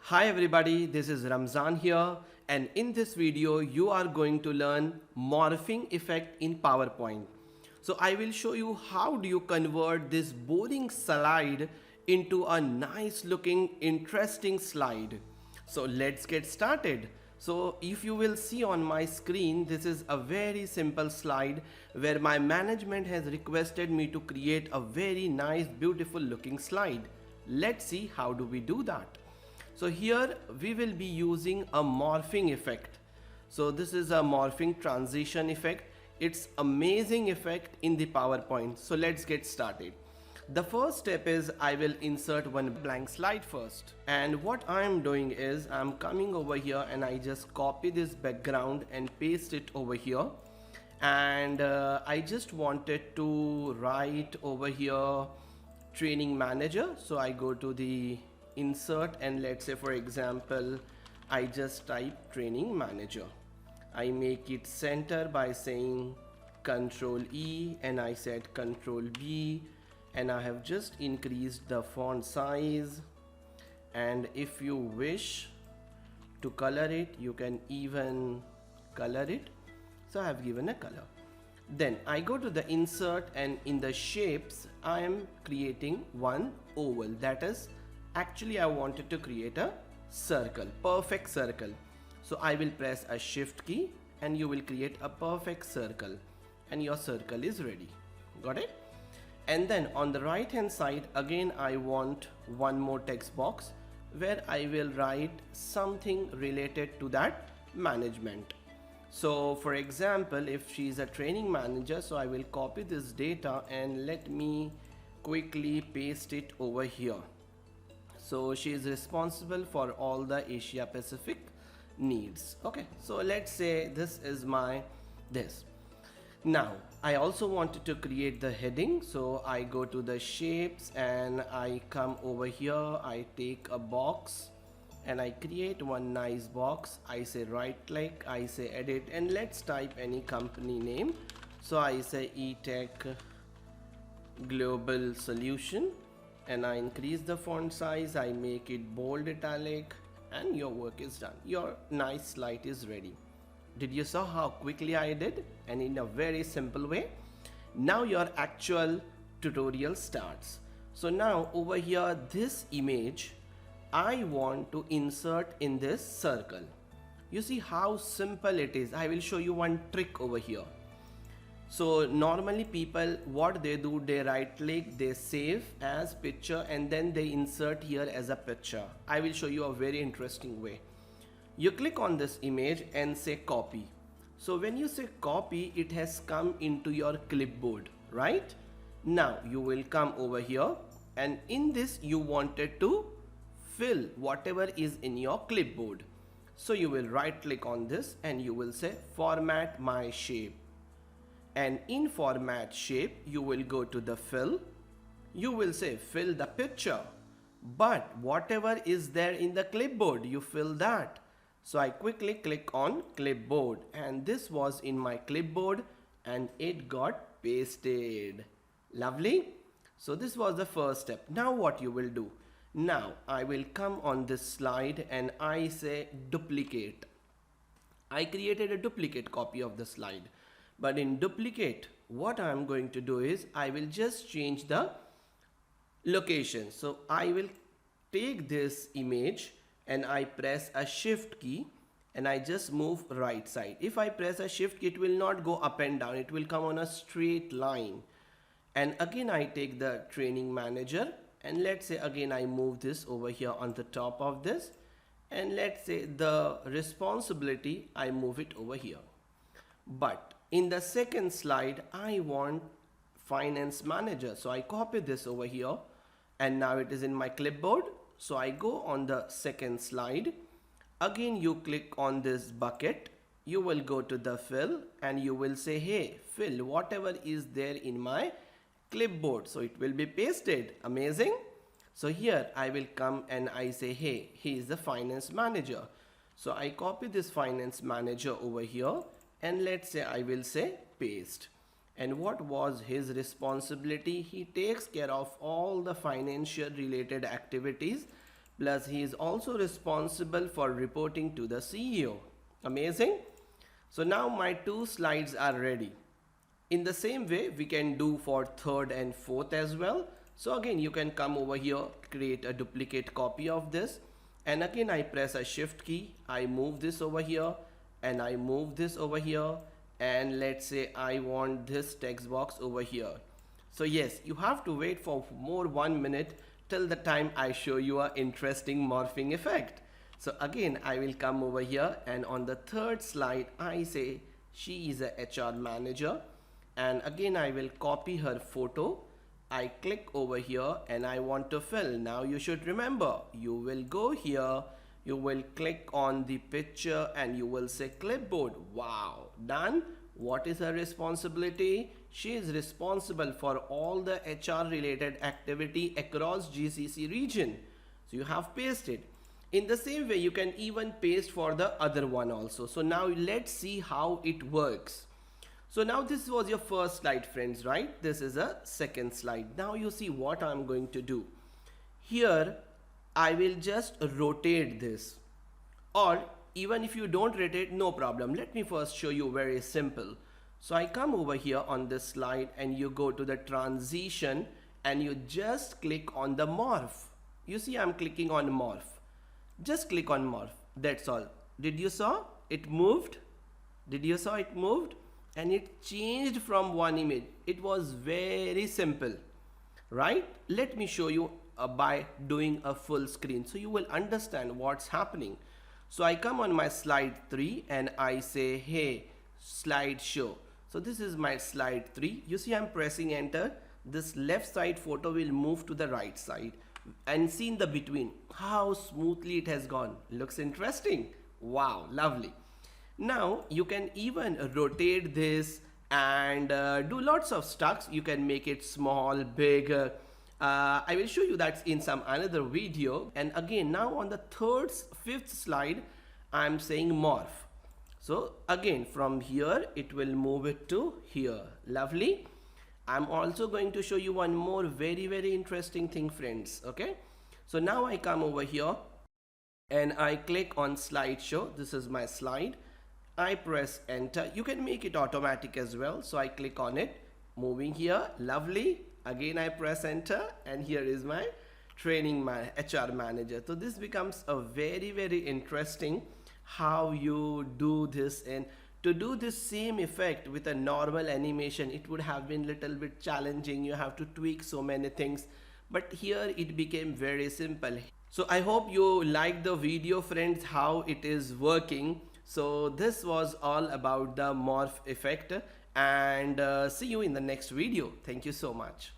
Hi everybody, this is Ramzan here, and in this video you are going to learn morphing effect in PowerPoint. So I will show you how do you convert this boring slide into a nice looking interesting slide. So let's get started. So if you will see on my screen, this is a very simple slide where my management has requested me to create a very nice beautiful looking slide. Let's see how do we do that. So here we will be using a morphing effect. So this is a morphing transition effect. It's amazing effect in the PowerPoint. So let's get started. The first step is I will insert one blank slide first. And what I am doing is I'm coming over here and I just copy this background and paste it over here. And I just wanted to write over here training manager. So I go to the insert and let's say for example I just type training manager. I make it center by saying Control E and I said Control B, and I have just increased the font size, and if you wish to color it you can even color it. So I have given a color. Then I go to the insert and in the shapes I am creating one oval. That is, actually I wanted to create a circle, perfect circle. So I will press a shift key and you will create a perfect circle and your circle is ready. Got it? And then on the right hand side again I want one more text box where I will write something related to that management. So for example, if she is a training manager, so I will copy this data and let me quickly paste it over here. So she is responsible for all the Asia Pacific needs. Okay, so let's say this is my this. Now I also wanted to create the heading, so I go to the shapes and I come over here, I take a box and I create one nice box. I say right click, I say edit, and let's type any company name. So I say eTech Global Solution and I increase the font size, I make it bold italic, and your work is done. Your nice slide is ready. Did you saw how quickly I did, and in a very simple way? Now your actual tutorial starts. So now over here this image I want to insert in this circle. You see how simple it is. I will show you one trick over here. So normally people, what they do, they right click, they save as picture and then they insert here as a picture. I will show you a very interesting way. You click on this image and say copy. So when you say copy, it has come into your clipboard, right? Now you will come over here and in this you wanted to fill whatever is in your clipboard. So you will right click on this and you will say format my shape. And in format shape you will go to the fill. You will say fill the picture, but whatever is there in the clipboard you fill that. So I quickly click on clipboard and this was in my clipboard and it got pasted. Lovely. So this was the first step. Now what you will do? Now I will come on this slide and I say duplicate. I created a duplicate copy of the slide. But in duplicate, what I am going to do is I will just change the location. So I will take this image and I press a shift key and I just move right side. If I press a shift key, it will not go up and down. It will come on a straight line. And again, I take the training manager and let's say again, I move this over here on the top of this. And let's say the responsibility, I move it over here. But in the second slide, I want finance manager. So I copy this over here and now it is in my clipboard. So I go on the second slide. Again, you click on this bucket. You will go to the fill and you will say, hey, fill whatever is there in my clipboard. So it will be pasted. Amazing. So here I will come and I say, hey, he is the finance manager. So I copy this finance manager over here. And let's say I will say paste. And what was his responsibility? He takes care of all the financial related activities plus he is also responsible for reporting to the CEO. Amazing. So now my 2 slides are ready. In the same way we can do for third and fourth as well. So again you can come over here, create a duplicate copy of this, and again I press a shift key, I move this over here and I move this over here, and let's say I want this text box over here. So yes, you have to wait for more 1 minute till the time I show you an interesting morphing effect. So again I will come over here, and on the third slide I say she is a HR manager, and again I will copy her photo. I click over here and I want to fill. Now you should remember, you will go here, you will click on the picture and you will say clipboard. Wow, done. What is her responsibility? She is responsible for all the HR related activity across GCC region. So you have pasted. In the same way you can even paste for the other one also. So now let's see how it works. So now this was your first slide, friends, right? This is a second slide. Now you see what I'm going to do. Here I will just rotate this, or even if you don't rotate, no problem. Let me first show you very simple. So I come over here on this slide and you go to the transition and you just click on the morph. You see I'm clicking on morph. Just click on morph. That's all. Did you saw it moved? Did you saw it moved? And it changed from one image. It was very simple, right? Let me show you by doing a full screen so you will understand what's happening. So I come on my slide 3 and I say, hey, slide show. So this is my slide 3. You see I'm pressing enter. This left side photo will move to the right side, and see in the between how smoothly it has gone. Looks interesting. Wow, lovely. Now you can even rotate this and do lots of stuff. You can make it small, big. I will show you that in some another video. And again, now on the fifth slide, I'm saying morph. So again, from here, it will move it to here. Lovely. I'm also going to show you one more very, very interesting thing, friends. Okay. So now I come over here and I click on slideshow. This is my slide. I press enter. You can make it automatic as well. So I click on it, moving here. Lovely. Again, I press enter, and here is my HR manager. So this becomes a very, very interesting how you do this. And to do this same effect with a normal animation, it would have been little bit challenging. You have to tweak so many things, but here it became very simple. So I hope you like the video, friends, how it is working. So this was all about the morph effect, and see you in the next video. Thank you so much.